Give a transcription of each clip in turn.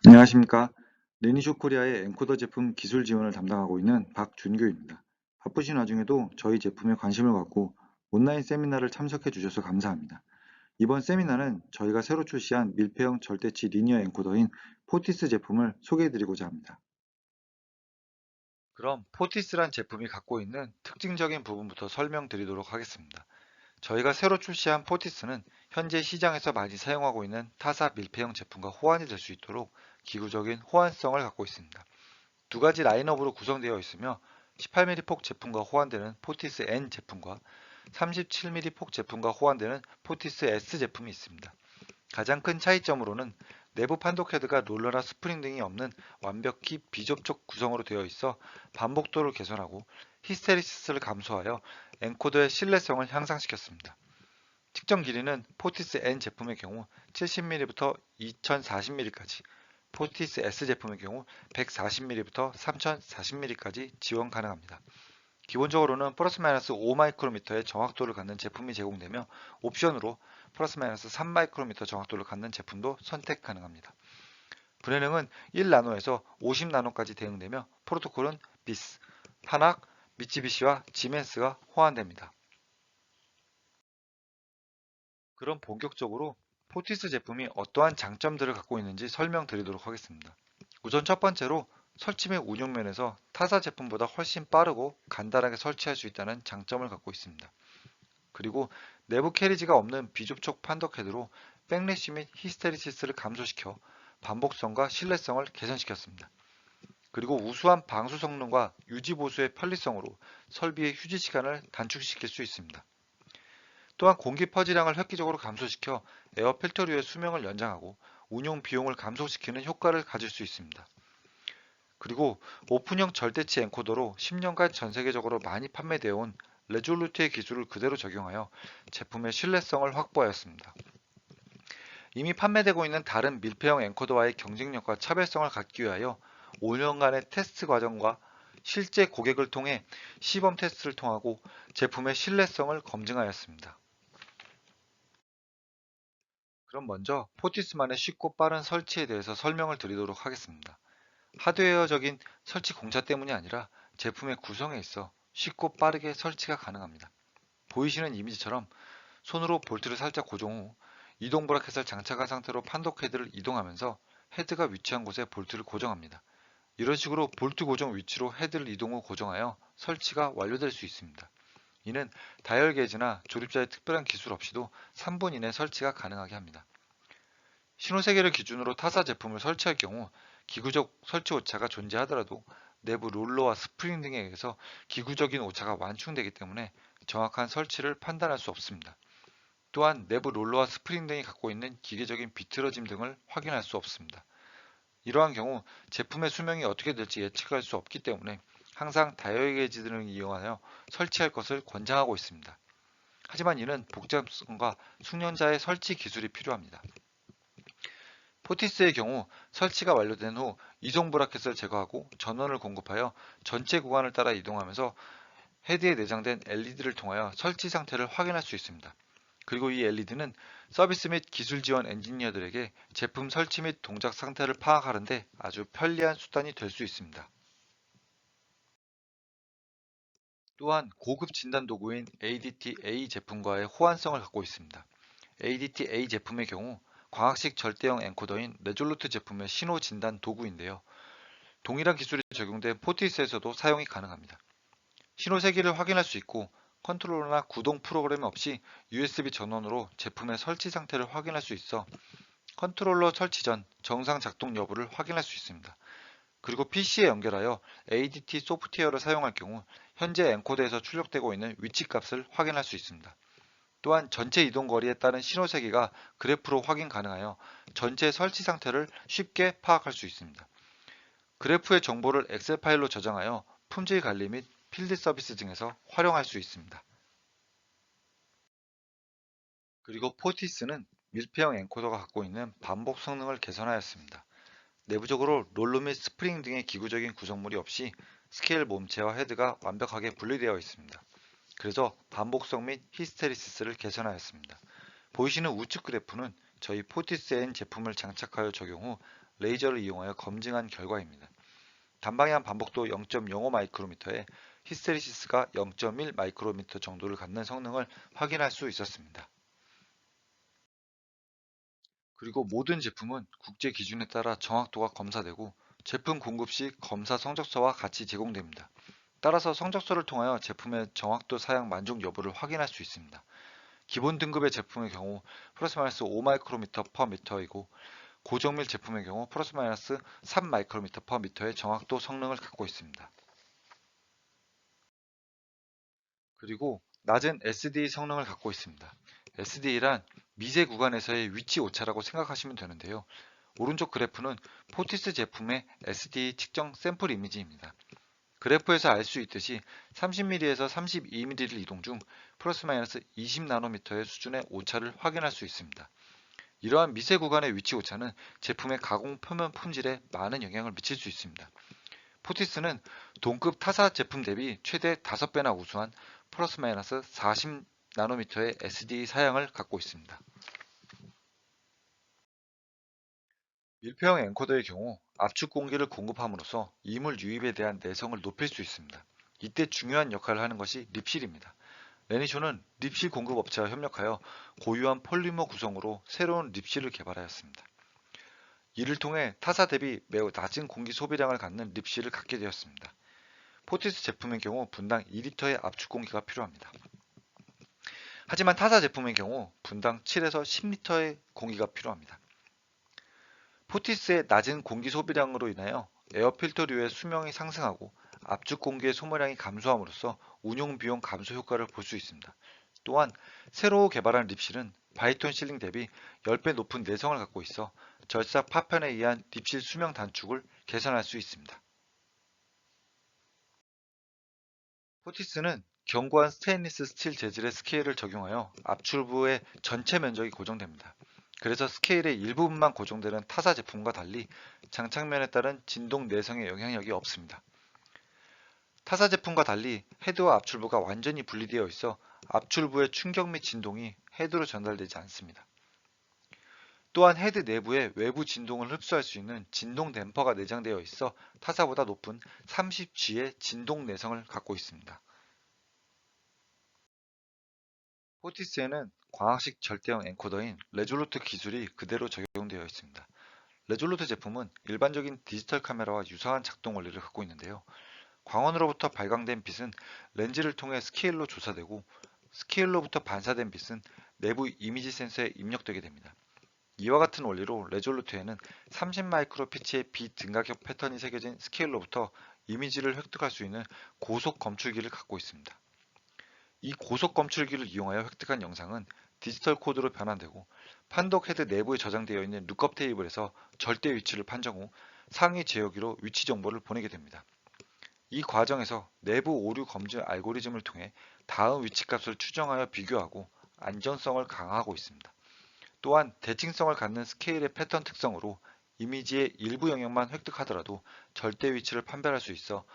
안녕하십니까. 레니쇼코리아의 엔코더 제품 기술 지원을 담당하고 있는 박준규입니다. 바쁘신 와중에도 저희 제품에 관심을 갖고 온라인 세미나를 참석해 주셔서 감사합니다. 이번 세미나는 저희가 새로 출시한 밀폐형 절대치 리니어 엔코더인 포티스 제품을 소개해 드리고자 합니다. 그럼 포티스란 제품이 갖고 있는 특징적인 부분부터 설명드리도록 하겠습니다. 저희가 새로 출시한 포티스는 현재 시장에서 많이 사용하고 있는 타사 밀폐형 제품과 호환이 될 수 있도록 기구적인 호환성을 갖고 있습니다. 두 가지 라인업으로 구성되어 있으며 18mm 폭 제품과 호환되는 포티스 N 제품과 37mm 폭 제품과 호환되는 포티스 S 제품이 있습니다. 가장 큰 차이점으로는 내부 판독 헤드가 롤러나 스프링 등이 없는 완벽히 비접촉 구성으로 되어 있어 반복도를 개선하고 히스테리시스를 감소하여 엔코더의 신뢰성을 향상시켰습니다. 측정 길이는 포티스 N 제품의 경우 70mm부터 2040mm까지, 포티스 S 제품의 경우 140mm부터 3040mm까지 지원 가능합니다. 기본적으로는 플러스 마이너스 5마이크로미터의 정확도를 갖는 제품이 제공되며 옵션으로 플러스 마이너스 3마이크로미터 정확도를 갖는 제품도 선택 가능합니다. 분해능은 1나노에서 50나노까지 대응되며 프로토콜은 비스, 파낙, 미쓰비시와 지멘스가 호환됩니다. 그럼 본격적으로 포티스 제품이 어떠한 장점들을 갖고 있는지 설명드리도록 하겠습니다. 우선 첫 번째로 설치 및 운용 면에서 타사 제품보다 훨씬 빠르고 간단하게 설치할 수 있다는 장점을 갖고 있습니다. 그리고 내부 캐리지가 없는 비접촉 판독 헤드로 백래시 및 히스테리시스를 감소시켜 반복성과 신뢰성을 개선시켰습니다. 그리고 우수한 방수 성능과 유지 보수의 편리성으로 설비의 휴지 시간을 단축시킬 수 있습니다. 또한 공기 퍼지량을 획기적으로 감소시켜 에어 필터류의 수명을 연장하고 운용 비용을 감소시키는 효과를 가질 수 있습니다. 그리고 오픈형 절대치 엔코더로 10년간 전 세계적으로 많이 판매되어 온 레졸루트의 기술을 그대로 적용하여 제품의 신뢰성을 확보하였습니다. 이미 판매되고 있는 다른 밀폐형 엔코더와의 경쟁력과 차별성을 갖기 위하여 5년간의 테스트 과정과 실제 고객을 통해 시범 테스트를 통하고 제품의 신뢰성을 검증하였습니다. 그럼 먼저 포티스만의 쉽고 빠른 설치에 대해서 설명을 드리도록 하겠습니다. 하드웨어적인 설치 공차 때문이 아니라 제품의 구성에 있어 쉽고 빠르게 설치가 가능합니다. 보이시는 이미지처럼 손으로 볼트를 살짝 고정 후 이동 브라켓을 장착한 상태로 판독 헤드를 이동하면서 헤드가 위치한 곳에 볼트를 고정합니다. 이런 식으로 볼트 고정 위치로 헤드를 이동 후 고정하여 설치가 완료될 수 있습니다. 이는 다이얼 게이지나 조립자의 특별한 기술 없이도 3분 이내 설치가 가능하게 합니다. 신호세계를 기준으로 타사 제품을 설치할 경우 기구적 설치 오차가 존재하더라도 내부 롤러와 스프링 등에 의해서 기구적인 오차가 완충되기 때문에 정확한 설치를 판단할 수 없습니다. 또한 내부 롤러와 스프링 등이 갖고 있는 기계적인 비틀어짐 등을 확인할 수 없습니다. 이러한 경우 제품의 수명이 어떻게 될지 예측할 수 없기 때문에 항상 다이얼 게이지 등을 이용하여 설치할 것을 권장하고 있습니다. 하지만 이는 복잡성과 숙련자의 설치 기술이 필요합니다. 포티스의 경우 설치가 완료된 후 이송 브라켓을 제거하고 전원을 공급하여 전체 구간을 따라 이동하면서 헤드에 내장된 LED를 통하여 설치 상태를 확인할 수 있습니다. 그리고 이 LED는 서비스 및 기술 지원 엔지니어들에게 제품 설치 및 동작 상태를 파악하는 데 아주 편리한 수단이 될 수 있습니다. 또한 고급 진단 도구인 ADT-A 제품과의 호환성을 갖고 있습니다. ADT-A 제품의 경우 광학식 절대형 엔코더인 레졸루트 제품의 신호 진단 도구인데요. 동일한 기술이 적용된 포티스에서도 사용이 가능합니다. 신호 세기를 확인할 수 있고 컨트롤러나 구동 프로그램 없이 USB 전원으로 제품의 설치 상태를 확인할 수 있어 컨트롤러 설치 전 정상 작동 여부를 확인할 수 있습니다. 그리고 PC에 연결하여 ADT 소프트웨어를 사용할 경우 현재 엔코더에서 출력되고 있는 위치 값을 확인할 수 있습니다. 또한 전체 이동 거리에 따른 신호 세기가 그래프로 확인 가능하여 전체 설치 상태를 쉽게 파악할 수 있습니다. 그래프의 정보를 엑셀 파일로 저장하여 품질 관리 및 필드 서비스 등에서 활용할 수 있습니다. 그리고 포티스는 밀폐형 엔코더가 갖고 있는 반복 성능을 개선하였습니다. 내부적으로 롤러 및 스프링 등의 기구적인 구성물이 없이 스케일 몸체와 헤드가 완벽하게 분리되어 있습니다. 그래서 반복성 및 히스테리시스를 개선하였습니다. 보이시는 우측 그래프는 저희 포티스 N 제품을 장착하여 적용 후 레이저를 이용하여 검증한 결과입니다. 단방향 반복도 0.05 마이크로미터에 히스테리시스가 0.1 마이크로미터 정도를 갖는 성능을 확인할 수 있었습니다. 그리고 모든 제품은 국제 기준에 따라 정확도가 검사되고 제품 공급 시 검사 성적서와 같이 제공됩니다. 따라서 성적서를 통하여 제품의 정확도 사양 만족 여부를 확인할 수 있습니다. 기본 등급의 제품의 경우 플러스 마이너스 5 마이크로미터 퍼 미터이고 고정밀 제품의 경우 플러스 마이너스 3 마이크로미터 퍼 미터의 정확도 성능을 갖고 있습니다. 그리고 낮은 SD 성능을 갖고 있습니다. SD란 미세 구간에서의 위치 오차라고 생각하시면 되는데요. 오른쪽 그래프는 포티스 제품의 SD 측정 샘플 이미지입니다. 그래프에서 알 수 있듯이 30mm에서 32mm를 이동 중 플러스 마이너스 20나노미터의 수준의 오차를 확인할 수 있습니다. 이러한 미세 구간의 위치 오차는 제품의 가공 표면 품질에 많은 영향을 미칠 수 있습니다. 포티스는 동급 타사 제품 대비 최대 5배나 우수한 플러스 마이너스 40나노미터의 SD 사양을 갖고 있습니다. 밀폐형 엔코더의 경우 압축 공기를 공급함으로써 이물 유입에 대한 내성을 높일 수 있습니다. 이때 중요한 역할을 하는 것이 립실입니다. 레니쇼는 립실 공급 업체와 협력하여 고유한 폴리머 구성으로 새로운 립실을 개발하였습니다. 이를 통해 타사 대비 매우 낮은 공기 소비량을 갖는 립실을 갖게 되었습니다. 포티스 제품의 경우 분당 2리터의 압축 공기가 필요합니다. 하지만 타사 제품의 경우 분당 7에서 10리터의 공기가 필요합니다. 포티스의 낮은 공기 소비량으로 인하여 에어필터류의 수명이 상승하고 압축 공기의 소모량이 감소함으로써 운용 비용 감소 효과를 볼 수 있습니다. 또한 새로 개발한 립실은 바이톤 실링 대비 10배 높은 내성을 갖고 있어 절삭 파편에 의한 립실 수명 단축을 개선할 수 있습니다. 포티스는 견고한 스테인리스 스틸 재질의 스케일을 적용하여 압출부의 전체 면적이 고정됩니다. 그래서 스케일의 일부분만 고정되는 타사 제품과 달리 장착면에 따른 진동 내성의 영향력이 없습니다. 타사 제품과 달리 헤드와 압출부가 완전히 분리되어 있어 압출부의 충격 및 진동이 헤드로 전달되지 않습니다. 또한 헤드 내부에 외부 진동을 흡수할 수 있는 진동 댐퍼가 내장되어 있어 타사보다 높은 30G의 진동 내성을 갖고 있습니다. 포티스에는 광학식 절대형 엔코더인 레졸루트 기술이 그대로 적용되어 있습니다. 레졸루트 제품은 일반적인 디지털 카메라와 유사한 작동 원리를 갖고 있는데요. 광원으로부터 발광된 빛은 렌즈를 통해 스케일로 조사되고 스케일로부터 반사된 빛은 내부 이미지 센서에 입력되게 됩니다. 이와 같은 원리로 레졸루트에는 30 마이크로 피치의 비등가격 패턴이 새겨진 스케일로부터 이미지를 획득할 수 있는 고속 검출기를 갖고 있습니다. 이 고속 검출기를 이용하여 획득한 영상은 디지털 코드로 변환되고 판독 헤드 내부에 저장되어 있는 룩업 테이블에서 절대 위치를 판정 후 상위 제어기로 위치 정보를 보내게 됩니다. 이 과정에서 내부 오류 검증 알고리즘을 통해 다음 위치값을 추정하여 비교하고 안전성을 강화하고 있습니다. 또한 대칭성을 갖는 스케일의 패턴 특성으로 이미지의 일부 영역만 획득하더라도 절대 위치를 판별할 수 있어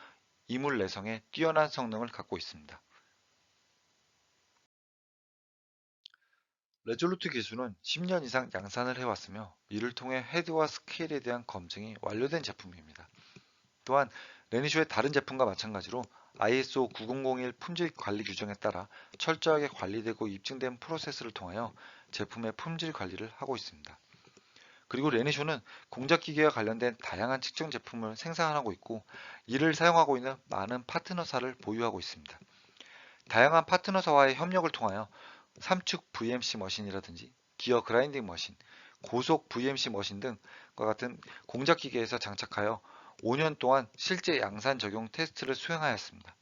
이물 내성에 뛰어난 성능을 갖고 있습니다. 레졸루트 기술은 10년 이상 양산을 해왔으며 이를 통해 헤드와 스케일에 대한 검증이 완료된 제품입니다. 또한 레니쇼의 다른 제품과 마찬가지로 ISO 9001 품질 관리 규정에 따라 철저하게 관리되고 입증된 프로세스를 통하여 제품의 품질 관리를 하고 있습니다. 그리고 레니쇼는 공작 기계와 관련된 다양한 측정 제품을 생산하고 있고 이를 사용하고 있는 많은 파트너사를 보유하고 있습니다. 다양한 파트너사와의 협력을 통하여 삼축 VMC 머신이라든지 기어 그라인딩 머신, 고속 VMC 머신 등과 같은 공작 기계에서 장착하여 5년 동안 실제 양산 적용 테스트를 수행하였습니다.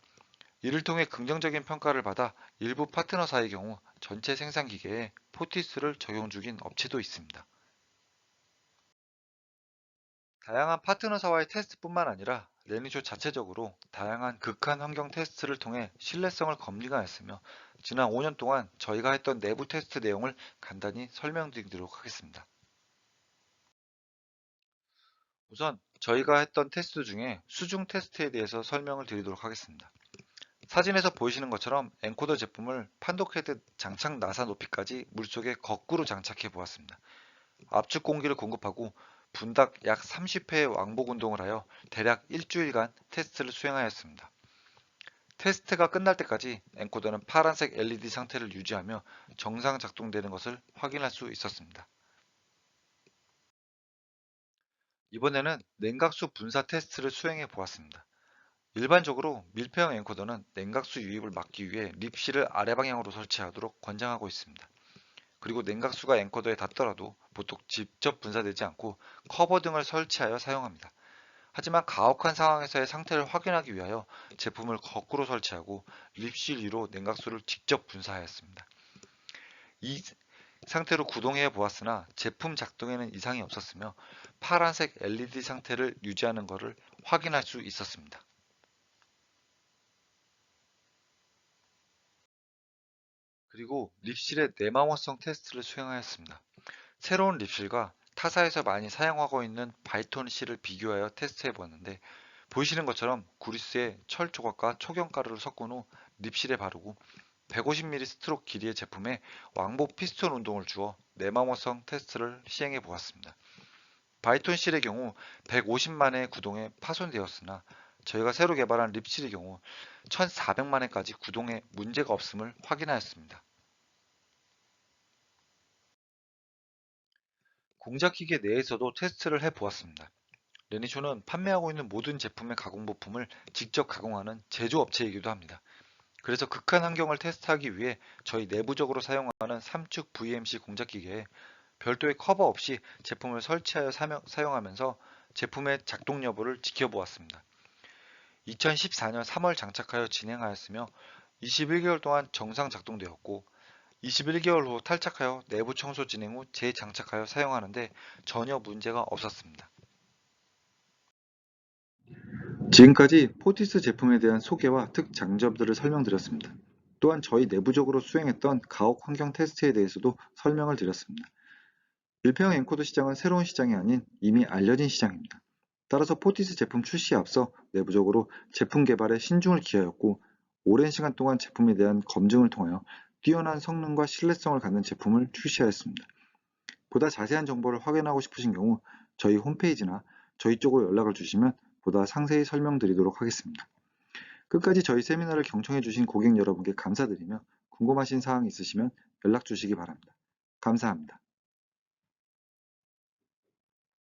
이를 통해 긍정적인 평가를 받아 일부 파트너사의 경우 전체 생산 기계에 포티스를 적용 중인 업체도 있습니다. 다양한 파트너사와의 테스트뿐만 아니라 레니쇼 자체적으로 다양한 극한 환경 테스트를 통해 신뢰성을 검증하였으며 지난 5년 동안 저희가 했던 내부 테스트 내용을 간단히 설명드리도록 하겠습니다. 우선 저희가 했던 테스트 중에 수중 테스트에 대해서 설명을 드리도록 하겠습니다. 사진에서 보이시는 것처럼 엔코더 제품을 판독 헤드 장착 나사 높이까지 물속에 거꾸로 장착해 보았습니다. 압축 공기를 공급하고 분당 약 30회의 왕복 운동을 하여 대략 일주일간 테스트를 수행하였습니다. 테스트가 끝날 때까지 엔코더는 파란색 LED 상태를 유지하며 정상 작동되는 것을 확인할 수 있었습니다. 이번에는 냉각수 분사 테스트를 수행해 보았습니다. 일반적으로 밀폐형 엔코더는 냉각수 유입을 막기 위해 립실을 아래 방향으로 설치하도록 권장하고 있습니다. 그리고 냉각수가 엔코더에 닿더라도 보통 직접 분사되지 않고 커버 등을 설치하여 사용합니다. 하지만 가혹한 상황에서의 상태를 확인하기 위하여 제품을 거꾸로 설치하고 립실 위로 냉각수를 직접 분사하였습니다. 이 상태로 구동해 보았으나 제품 작동에는 이상이 없었으며 파란색 LED 상태를 유지하는 것을 확인할 수 있었습니다. 그리고 립실의 내마모성 테스트를 수행하였습니다. 새로운 립실과 타사에서 많이 사용하고 있는 바이톤 실을 비교하여 테스트해 보았는데 보이시는 것처럼 구리스에 철 조각과 초경가루를 섞은 후 립실에 바르고 150mm 스트록 길이의 제품에 왕복 피스톤 운동을 주어 내마모성 테스트를 시행해 보았습니다. 바이톤 실의 경우 150만 회의 구동에 파손되었으나 저희가 새로 개발한 립실의 경우 1400만 회까지 구동에 문제가 없음을 확인하였습니다. 공작 기계 내에서도 테스트를 해 보았습니다. 레니쇼는 판매하고 있는 모든 제품의 가공 부품을 직접 가공하는 제조업체이기도 합니다. 그래서 극한 환경을 테스트하기 위해 저희 내부적으로 사용하는 3축 VMC 공작 기계에 별도의 커버 없이 제품을 설치하여 사용하면서 제품의 작동 여부를 지켜보았습니다. 2014년 3월 장착하여 진행하였으며 21개월 동안 정상 작동되었고 21개월 후 탈착하여 내부 청소 진행 후 재장착하여 사용하는데 전혀 문제가 없었습니다. 지금까지 포티스 제품에 대한 소개와 특장점들을 설명드렸습니다. 또한 저희 내부적으로 수행했던 가혹 환경 테스트에 대해서도 설명을 드렸습니다. 밀폐형 엔코더 시장은 새로운 시장이 아닌 이미 알려진 시장입니다. 따라서 포티스 제품 출시에 앞서 내부적으로 제품 개발에 신중을 기하였고 오랜 시간 동안 제품에 대한 검증을 통하여 뛰어난 성능과 신뢰성을 갖는 제품을 출시하였습니다. 보다 자세한 정보를 확인하고 싶으신 경우 저희 홈페이지나 저희 쪽으로 연락을 주시면 보다 상세히 설명드리도록 하겠습니다. 끝까지 저희 세미나를 경청해주신 고객 여러분께 감사드리며 궁금하신 사항이 있으시면 연락 주시기 바랍니다. 감사합니다.